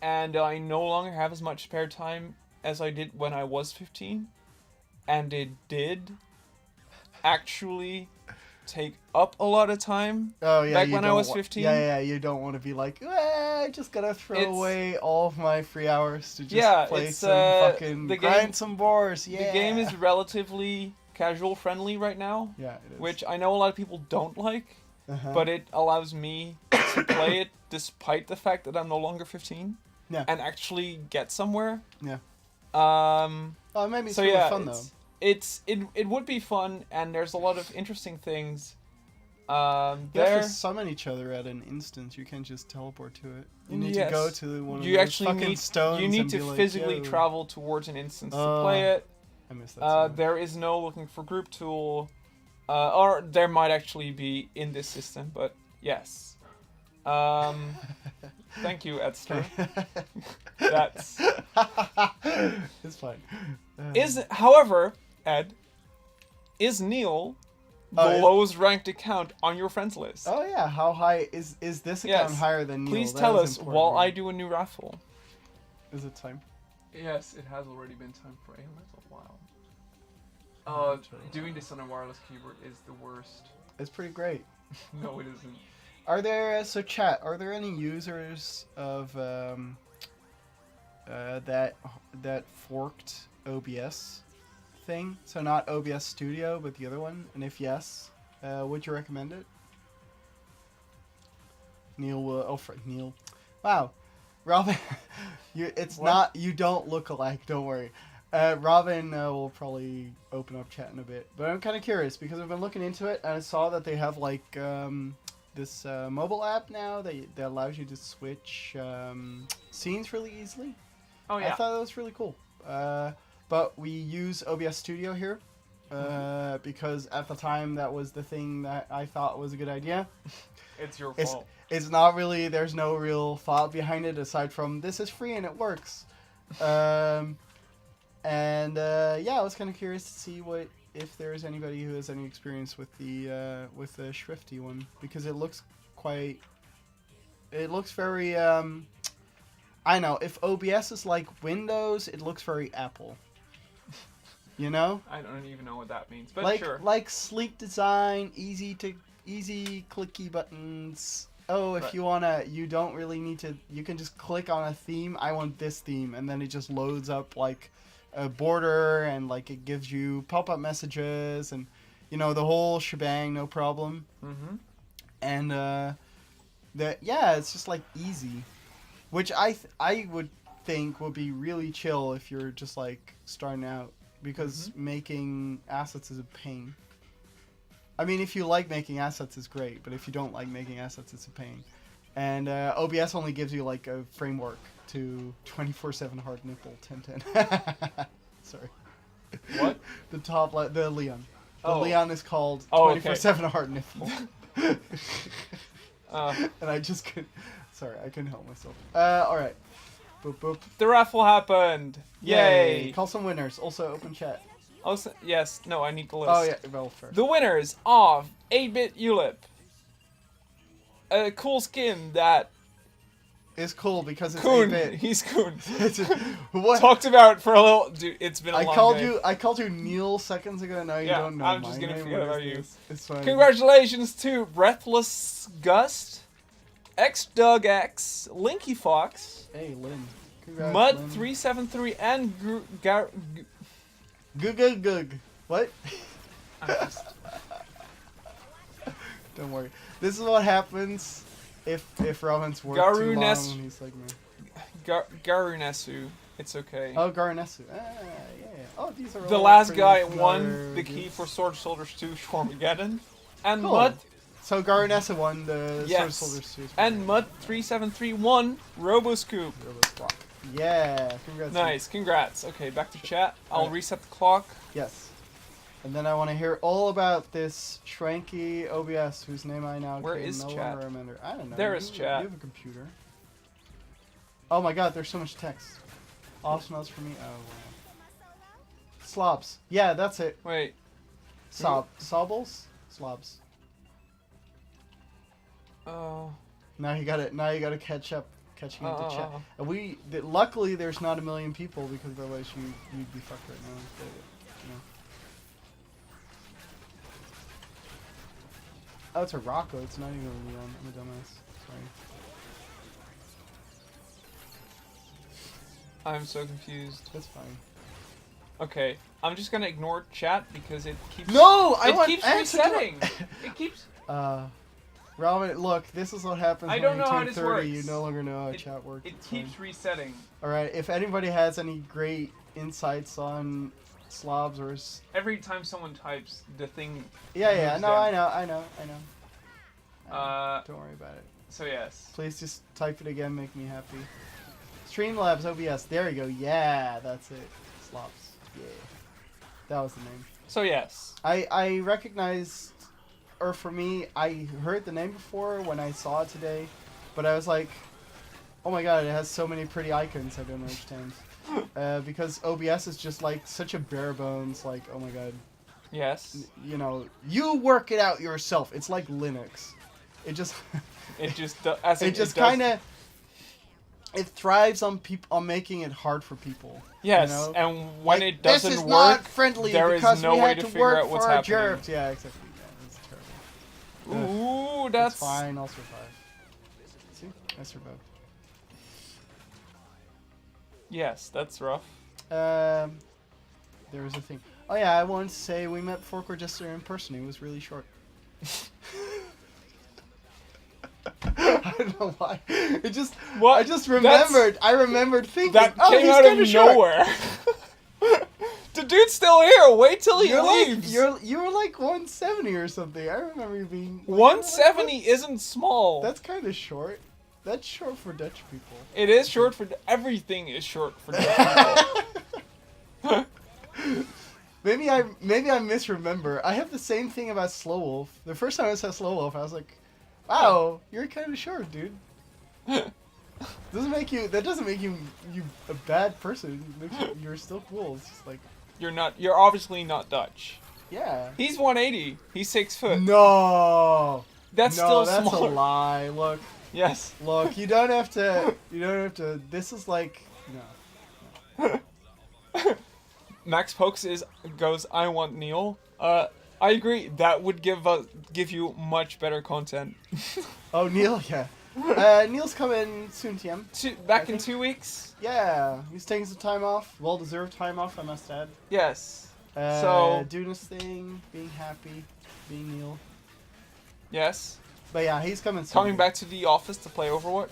And I no longer have as much spare time as I did when I was 15. And it did actually take up a lot of time back when I was 15. Yeah, you don't want to be like, I just gotta throw away all of my free hours to just play some fucking grind some boars. Yeah. The game is relatively casual friendly right now. Yeah, it is. Which I know a lot of people don't like, but it allows me to play it despite the fact that I'm no longer 15. Yeah. And actually get somewhere. Yeah. Maybe it's really fun though. It would be fun, and there's a lot of interesting things. You have to summon each other at an instance. You can't just teleport to it. You need to go to one of those fucking stones. You need to physically travel towards an instance to play it. I miss that so much. There is no looking for group tool, or there might actually be in this system, but yes. Thank you, Edster. That's it's fine. However, Ed, is Neil the lowest ranked account on your friends list? Oh yeah, how high is this account higher than Neil? Please tell us while I do a new raffle. Is it time? Yes, it has already been time for a little while. Doing this on a wireless keyboard is the worst. It's pretty great. No, it isn't. Are there chat? Are there any users of that forked OBS thing? So not OBS Studio, but the other one. And if yes, would you recommend it? Neil will. Neil. Wow, Robin. You don't look alike. Don't worry. Robin will probably open up chat in a bit. But I'm kind of curious because I've been looking into it and I saw that they have like this mobile app now that allows you to switch scenes really easily. Oh yeah. I thought that was really cool. But we use OBS Studio here because at the time that was the thing that I thought was a good idea. It's your fault. It's not really. There's no real thought behind it aside from this is free and it works. I was kind of curious to see if there's anybody who has any experience with the Shrifty one because it looks very I know if OBS is like Windows, it looks very Apple. You know? I don't even know what that means, but sure. Like sleek design, easy clicky buttons. Oh, if you wanna, you don't really need to. You can just click on a theme. I want this theme, and then it just loads up like a border, and like it gives you pop-up messages, and the whole shebang, no problem. Mm-hmm. And it's just like easy, which I would think would be really chill if you're just like starting out, because making assets is a pain. I mean, if you like making assets, it's great, but if you don't like making assets, it's a pain. And OBS only gives you like a framework to 24/7 hard nipple 1010. Sorry. What? The Leon. Leon is called 24/7 hard nipple. And I just couldn't. Sorry, I couldn't help myself. All right. Boop boop. The raffle happened. Yay! Call some winners. Also, open chat. Also, yes. No, I need the list. Oh yeah. Well, first. The winners of 8-bit Ulip. A cool skin that is cool because it's Koen. 8-bit. He's Koen. What? Talked about for a little. Dude, it's been a long day. I called you Neil seconds ago. Now you don't know. I'm just gonna forget about you. It's fine. Congratulations to Breathless Gust, X-Doug X, Linky Fox, hey Lynn, congrats, Mud 373, and Gug. What? Don't worry. This is what happens if Robin's worked too long when he's like me. Garunesu It's okay. Oh, Garnesu. Yeah. Oh, these are The all last pretty guy familiar won the key dudes. for Sword Soldiers 2 Shormageddon. And Cool. Mud. So Garnessa won the Yes. Sword Soldiers 2. And Mud373 won Roboscoop. Yeah, congrats. Nice, congrats. Okay, back to chat. I'll Alright. reset the clock. Yes. And then I want to hear all about this Shranky OBS, whose name I now Where can is no chat? longer remember. I don't know. There is chat. You have a computer. Oh my god, there's so much text. Awesome else for me. Oh wow. Slobs. Yeah, that's it. Wait. Sobbles? Slobs. Oh. Now you gotta catch up. Catching up to chat. And luckily there's not a million people because otherwise you'd be fucked right now. But, you know. Oh, it's a Rocco. It's not even a Leon. I'm a dumbass. Sorry. I'm so confused. That's fine. Okay, I'm just gonna ignore chat because it keeps. No, it keeps resetting. It keeps. Robin, look, this is what happens I when don't you know how turn this 30. works. You no longer know how chat works. It It's keeps fine. resetting. All right, if anybody has any great insights on slobs or Every time someone types, the thing. yeah, moves no, them. I know. Don't worry about it. So yes. Please just type it again, make me happy. Streamlabs OBS, there you go. Yeah, that's it. Slobs. Yeah, that was the name. So yes. I recognized, or for me, I heard the name before when I saw it today, but I was like, oh my god, it has so many pretty icons. I don't understand. Because OBS is just like such a bare bones, like, oh my god. Yes. You know, you work it out yourself. It's like Linux. It just. It just. As it just kind of. It thrives on making it hard for people. Yes, you know? and when like, it doesn't this is work, not friendly there is because no we way had to to figure work out what's for our happening. gerbs. Yeah, exactly. Yeah, it's terrible. Ooh, that's It's fine. I'll survive. See, I survived. Yes, that's rough. There was a thing. Oh yeah, I wanted to say we met before Corgester in person. It was really short. I don't know why. It just. What? I just remembered. I remembered thinking. That oh, came he's out kinda of short. nowhere. The dude's still here. Wait till he You're leaves. like you were like 170 or something. I remember you being. 170 isn't small. That's kind of short. That's short for Dutch people. It is short for everything. Is short for Dutch people. Maybe I misremember. I have the same thing about Slow Wolf. The first time I saw Slow Wolf, I was like, "Wow, you're kind of short, dude." That doesn't make you a bad person. It makes you're still cool. It's just like You're obviously not Dutch. yeah. He's 180. He's 6 foot. No. That's no, still that's smaller. a lie. Look, Yes. look. You don't have to. You don't have to. This is like no. Max Pokes goes. I want Neil. I agree. That would give you much better content. Oh, Neil, yeah. Neil's coming soon, TM. Back in 2 weeks. Yeah, he's taking some time off. Well-deserved time off, I must add. Yes. So doing his thing, being happy, being Neil. yes. But yeah, he's coming soon. Coming back to the office to play Overwatch.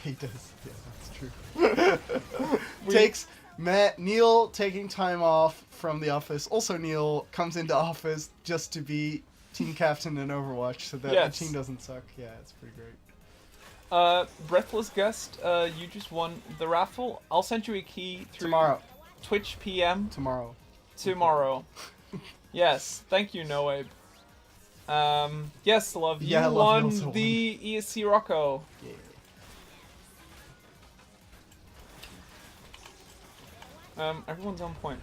He does. Yeah, that's true. Neil taking time off from the office. Also, Neil comes into office just to be team captain in Overwatch, so that Yes. the team doesn't suck. Yeah, it's pretty great. Breathless Guest, you just won the raffle. I'll send you a key through Tomorrow. Twitch PM Tomorrow. Yes, thank you, Noabe. Yes, Love, you Yeah, Love, you also won the ESC Rocco. Yeah. Everyone's on point.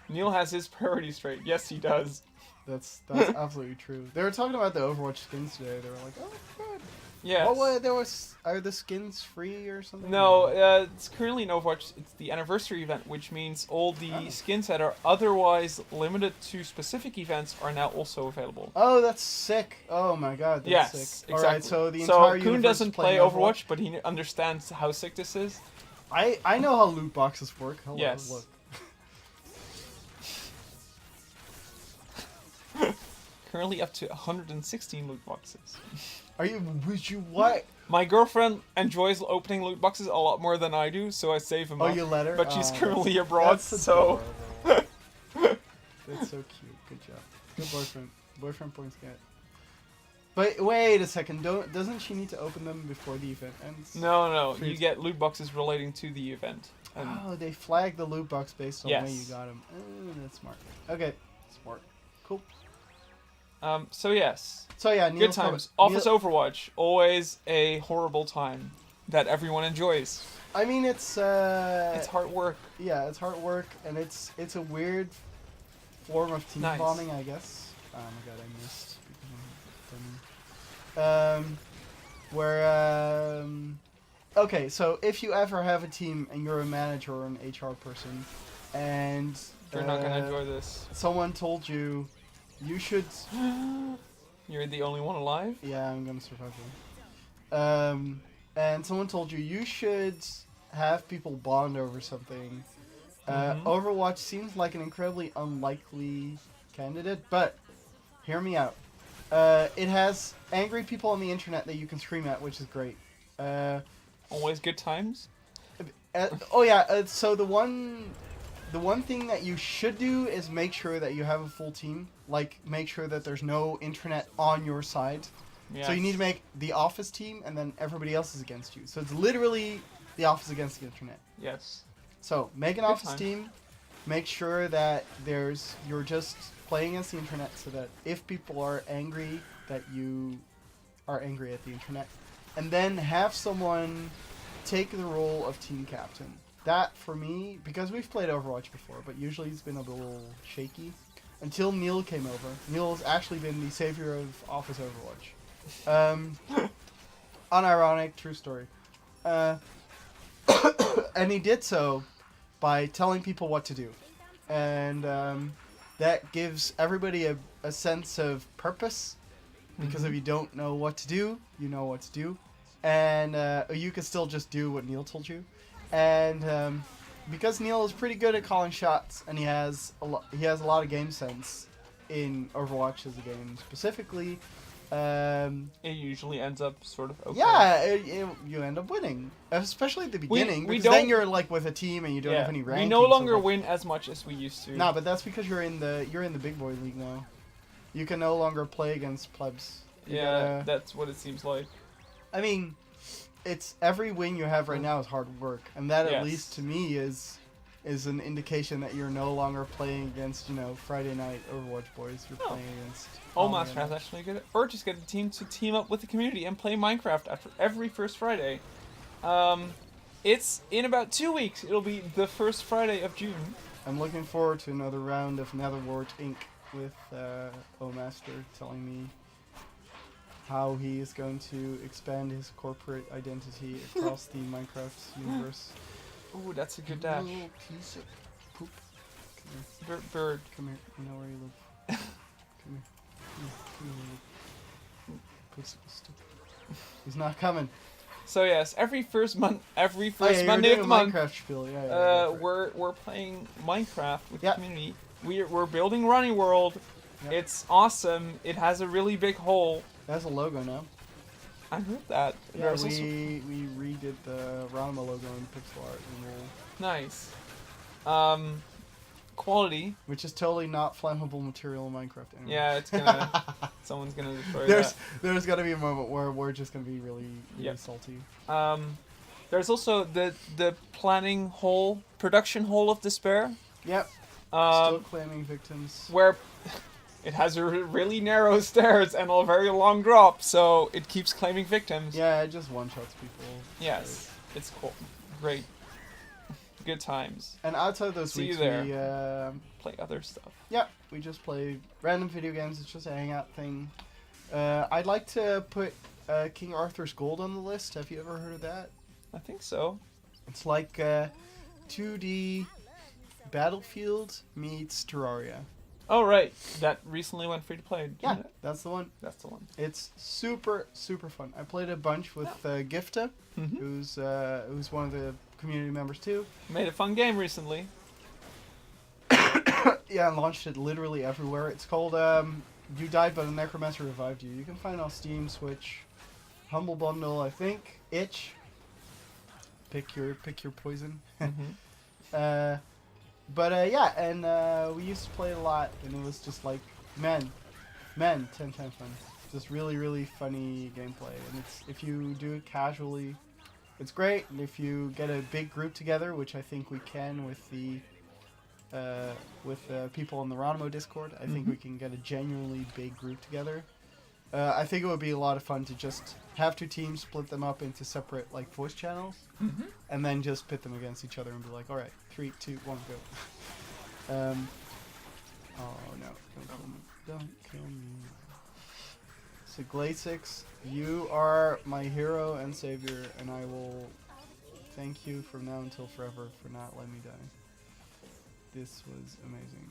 Neil has his priorities straight. Yes, he does. That's absolutely true. They were talking about the Overwatch skins today. They were like, "Oh god." Yes. Are the skins free or something? No, it's currently in Overwatch. It's the anniversary event, which means all the skins that are otherwise limited to specific events are now also available. Oh, that's sick. Oh my god, that's Yes, sick. exactly. Alright, so the entire Kuhn universe doesn't is playing play Overwatch, but he understands how sick this is. I know how loot boxes work. Hello, Yes. Look. currently up to 116 loot boxes. Would you what? My girlfriend enjoys opening loot boxes a lot more than I do, so I save them Oh, up. you let her? But she's Oh, currently abroad, so... That's so cute. Good job. Good boyfriend. Boyfriend points get. But wait a second. Doesn't she need to open them before the event ends? No. You get loot boxes relating to the event. And Oh, they flag the loot box based on Yes. when you got them. Oh, that's smart. Okay, smart. Cool. So yes, So yeah, good Neil's times. probably- Office Overwatch, always a horrible time that everyone enjoys. I mean, it's It's hard work. yeah, it's hard work, and it's a weird form of team Nice. bombing, I guess. Oh my god, I missed. Where okay, so if you ever have a team and you're a manager or an HR person, and You're not gonna enjoy this. someone told you you should. You're the only one alive? Yeah, I'm gonna survive them. And someone told you you should have people bond over something. Overwatch seems like an incredibly unlikely candidate, but hear me out. It has angry people on the internet that you can scream at, which is great. Always good times? So the one thing that you should do is make sure that you have a full team. Like, make sure that there's no internet on your side. Yes. So you need to make the office team, and then everybody else is against you. So it's literally the office against the internet. Yes. So make an Good office times. team. Make sure that you're just playing against the internet, so that if people are angry, that you are angry at the internet, and then have someone take the role of team captain. That for me, because we've played Overwatch before, but usually it's been a little shaky. Until Neil came over. Neil's actually been the savior of Office Overwatch. Unironic, true story. And he did so by telling people what to do. And that gives everybody a sense of purpose. Because if you don't know what to do, you know what to do. And you can still just do what Neil told you. And because Neil is pretty good at calling shots, and he has a lot of game sense in Overwatch as a game specifically. It usually ends up sort of okay. Yeah, you end up winning, especially at the beginning. we because then don't- you're like with a team and you don't have any ranking. We no longer so like, win as much as we used to. Nah, but that's because you're in the big boy league now. You can no longer play against plebs. You Yeah, gotta- that's what it seems like. I mean, it's every win you have right now is hard work, and that at Yes. least to me is an indication that you're no longer playing against Friday night Overwatch boys. You're Oh. playing against. All Omega Master has night. actually good. Or just get a team to team up with the community and play Minecraft after every first Friday. It's in about 2 weeks. It'll be the first Friday of June. I'm looking forward to another round of Netherwart Inc. with Master telling me how he is going to expand his corporate identity across the Minecraft universe. Ooh, that's a good dash. Little piece of poop. Come here. Bird. Come here. You know where you live. Come here. Come here. Pussy, stupid. He's not coming. So yes, every first Oh, yeah, Monday you're of the doing a month, Minecraft spiel. Yeah, go for it. we're playing Minecraft with Yep. the community. We're building Ronnie World. Yep. It's awesome. It has a really big hole. That's a logo now. I heard that. Yeah, There's also- we redid the Ronimo logo in pixel art, and nice. Quality. which is totally not flammable material in Minecraft anymore. Yeah, it's gonna. Someone's gonna destroy There's got to be a moment where we're just gonna be really Yep. salty. that. There's also the planning hole, production hole of despair. Yep. Still Um, claiming victims. where it has a really narrow stairs and a very long drop, so it keeps claiming victims. Yeah, it just one shots people. Yes, it's cool. Great. Good times. And outside of those See you weeks, there. we Play other stuff. we just play random video games. It's just a hangout thing. I'd like to put King Arthur's Gold on the list. Have you ever heard of that? I think so. It's like 2D Battlefield meets Terraria. Oh right, that recently went free to play. Didn't Yeah, it? that's the one. That's the one. It's super fun. I played a bunch with Gifta, Mhm. who's one of the community members too. Made a fun game recently. Yeah, and launched it literally everywhere. It's called You died, but the Necromancer revived you. You can find on Steam, Switch, Humble Bundle, I think. Itch. Pick your poison. Mm-hmm. Yeah, and we used to play it a lot, and it was just like, man, 10 times fun. Just really, really funny gameplay, and it's if you do it casually, it's great. And if you get a big group together, which I think we can with the people on the Ronimo Discord, I think we can get a genuinely big group together. I think it would be a lot of fun to just have two teams, split them up into separate like voice channels, and then just pit them against each other and be like, all right, 3, 2, 1, go. Oh no! Don't kill me! Don't kill me! So Glazix, you are my hero and savior, and I will thank you from now until forever for not letting me die. This was amazing.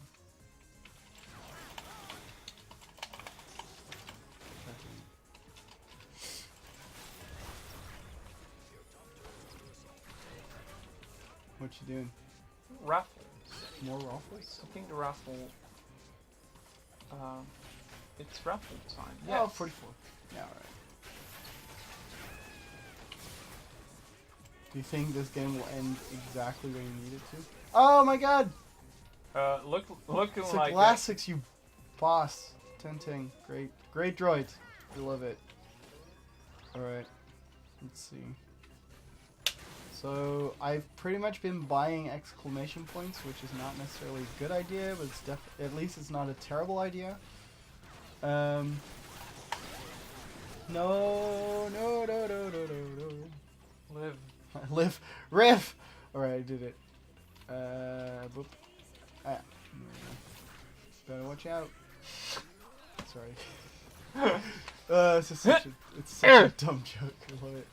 What you doing? Raffles. More raffles? I think the raffle. It's raffle time. Yeah, Yes. 44. Yeah, alright. Do you think this game will end exactly when you need it to? Oh my god! Looking It's like Glazix, you boss. Tenting. Great droid. We love it. Alright. Let's see. So, I've pretty much been buying exclamation points, which is not necessarily a good idea, but it's at least it's not a terrible idea. No. Live. Live. Riff! Alright, I did it. Boop. Ah. Better watch out. Sorry. It's just such a dumb joke. I love it.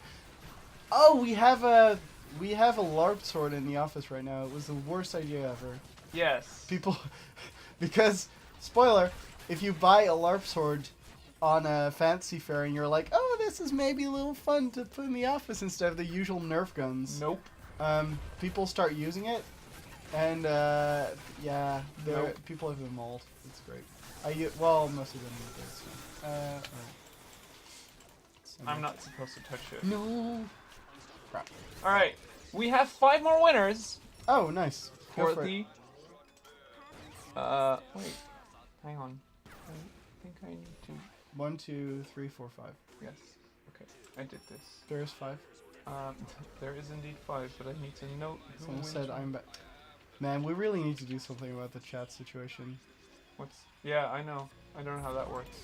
Oh, we have a LARP sword in the office right now. It was the worst idea ever. Yes. People, because spoiler, if you buy a LARP sword on a fantasy fair and you're like, oh, this is maybe a little fun to put in the office instead of the usual Nerf guns. Nope. People start using it, and yeah, people have been mauled. It's great. Well, most of them use this. Alright. I'm not supposed to touch it. No. Crap. All right, we have 5 more winners Oh, nice. Go for for the. it. Wait, hang on. I think I need to. 1, 2, 3, 4, 5. Yes. Okay, I did this. There's 5. There is indeed 5, but I need to note who Someone wins. said I'm back. Man, we really need to do something about the chat situation. What's? Yeah, I know. I don't know how that works.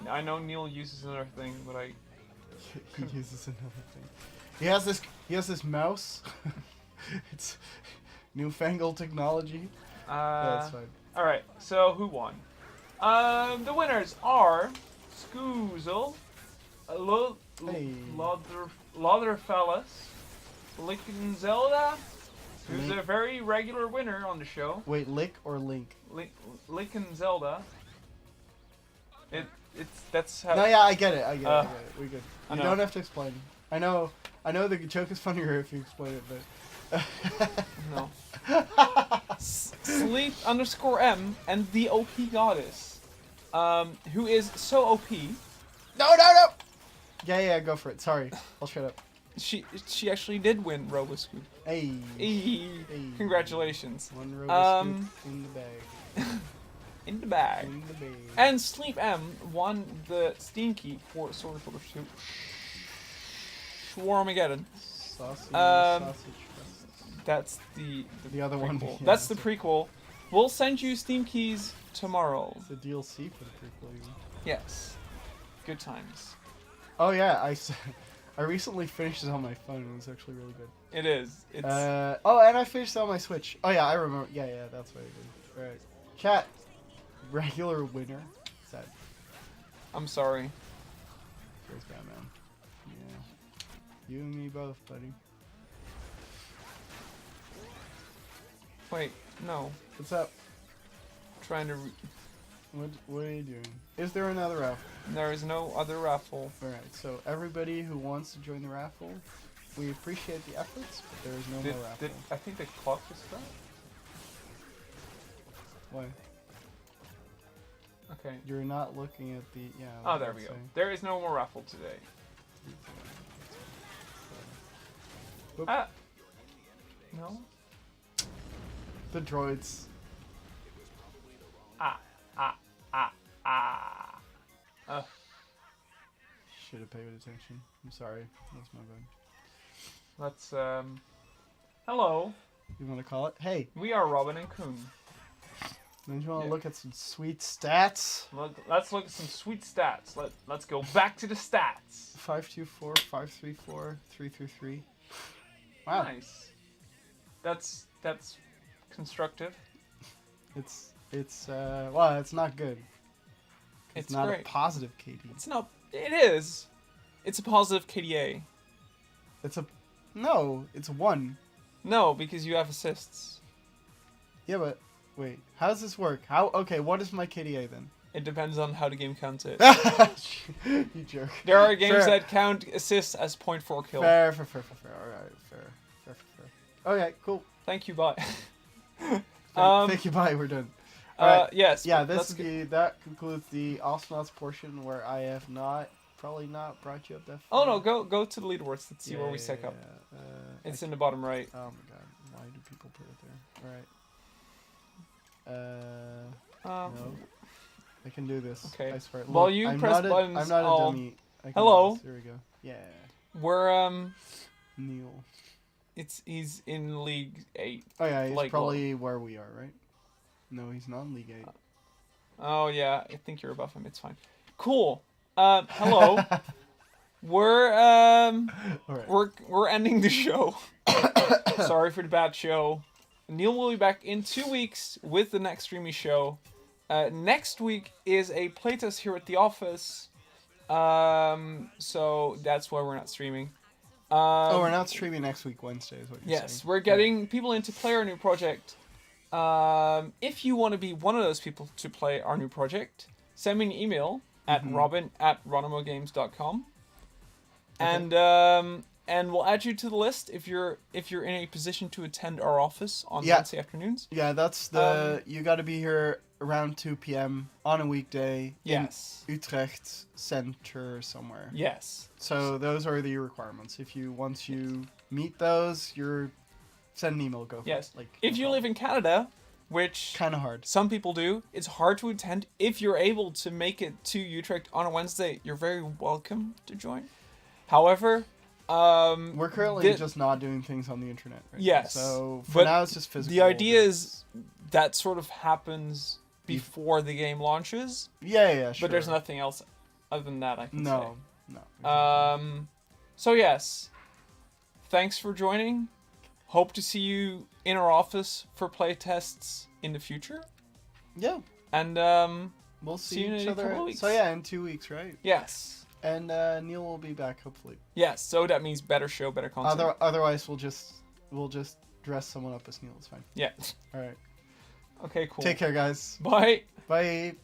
I know Neil uses another thing, but I. He uses another thing. He has this mouse. It's newfangled technology. That's fine. All right. So who won? The winners are Scoozle, Lotherfellas, Lickin Zelda, who's Link. a very regular winner on the show. Wait, Lick or Link? Lickin Zelda. That's how. No, yeah, I get it. I get it. We're good. I You know. don't have to explain. I know the joke is funnier if you explain it, but. No. Sleep_M and the OP Goddess, who is so OP. No! Yeah, go for it. Sorry, I'll shut up. She actually did win Roboscoop. Hey. Hey. Congratulations. One Roboscoop in the bag. In the bag. In the bag. And Sleep M won the Steam key for Sword of Pursuit. Schwarmageddon. Sausage. That's the other prequel. one. Yeah, That's the prequel. We'll send you Steam keys tomorrow. It's a DLC for the prequel. Even. Yes. Good times. Oh yeah, I recently finished it on my phone. It was actually really good. It is. It's and I finished it on my Switch. Oh yeah, I remember. Yeah, that's what I did. Alright. Chat. Regular winner. Sad. I'm sorry. Here's Batman. Yeah. You and me both, buddy. Wait, no. What's up? Trying to. What are you doing? Is there another raffle? There is no other raffle. Alright, so everybody who wants to join the raffle, we appreciate the efforts, but there is no more raffle. I think the clock just stopped. Why? Okay. You're not looking at the Oh, there we go. There is no more raffle today. Ah. No. The droids. Ah. Should have paid attention. I'm sorry. That's my bad. Let's hello. You want to call it? Hey. We are Robin and Koen. Don't you want to look at some sweet stats? Let's look at some sweet stats. Let's go back to the stats. 524, 534, 333. Wow. Nice. That's constructive. It's well, it's not good. It's not great. a positive KD. It's not. It is. It's a positive KDA. It's a no. It's 1. No, because you have assists. Yeah, but wait. How does this work? How? Okay, what is my KDA then? It depends on how the game counts it. You jerk. There are games Fair. that count assists as 0.4 kill. Fair. All right, fair. Okay, cool. Thank you, bye. Thank you. Bye. We're done. All right. Yes. Yeah. That concludes the Astronauts portion where I have probably not brought you up that far. Oh no, go to the leaderboards. Let's see where we stack up. It's in the bottom right. Oh my god, why do people put it there? Alright. No. I can do this. Okay. I swear. While Look, you I'm press not buttons, I'm not a dummy. I can Hello. do this. There we go. Yeah. We're Neil. he's in League 8. Oh yeah, he's Like probably where we are, right? No, he's not in League 8. Oh yeah, I think you're above him. It's fine. Cool. Hello. We're Alright. we're ending the show. Sorry for the bad show. Neil will be back in 2 weeks with the next Streamy show. Next week is a playtest here at the office. So that's why we're not streaming. We're not streaming next week, Wednesday, is what you're saying. Yes, we're getting people in to play our new project. If you want to be one of those people to play our new project, send me an email at robin@ronimogames.com. Okay. And we'll add you to the list if you're in a position to attend our office on Wednesday afternoons. Yeah, that's the you got to be here around 2 p.m. on a weekday. Yes. In Utrecht Center somewhere. Yes. So those are the requirements. Once you meet those, send an email. Go. For Yes. it. Like if you live in Canada, which kind of hard. some people do, it's hard to attend. If you're able to make it to Utrecht on a Wednesday, you're very welcome to join. However, we're currently just not doing things on the internet. Right yes. now. So for but now, it's just physical. The idea is that sort of happens before the game launches. Yeah, sure. But there's nothing else other than that I can say. No. Exactly. So yes, thanks for joining. Hope to see you in our office for playtests in the future. Yeah. And we'll see you in each a other. couple of weeks. So yeah, in 2 weeks, right? Yes. And Neil will be back hopefully. Yes. So that means better show, better content. Otherwise, we'll just dress someone up as Neil. It's fine. Yeah. All right. Okay. Cool. Take care, guys. Bye. Bye.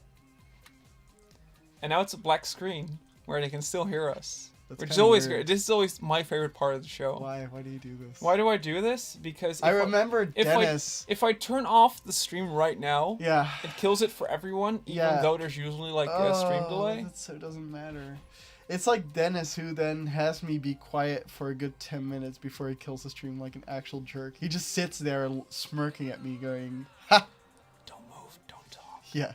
And now it's a black screen where they can still hear us. That's Which is kinda always weird. great. This is always my favorite part of the show. Why do you do this? Why do I do this? Because I remember Dennis. If I turn off the stream right now, Yeah. it kills it for everyone, even though there's usually like a stream delay. So it doesn't matter. It's like Dennis, who then has me be quiet for a good 10 minutes before he kills the stream like an actual jerk. He just sits there smirking at me going, ha! Don't move, don't talk. Yeah.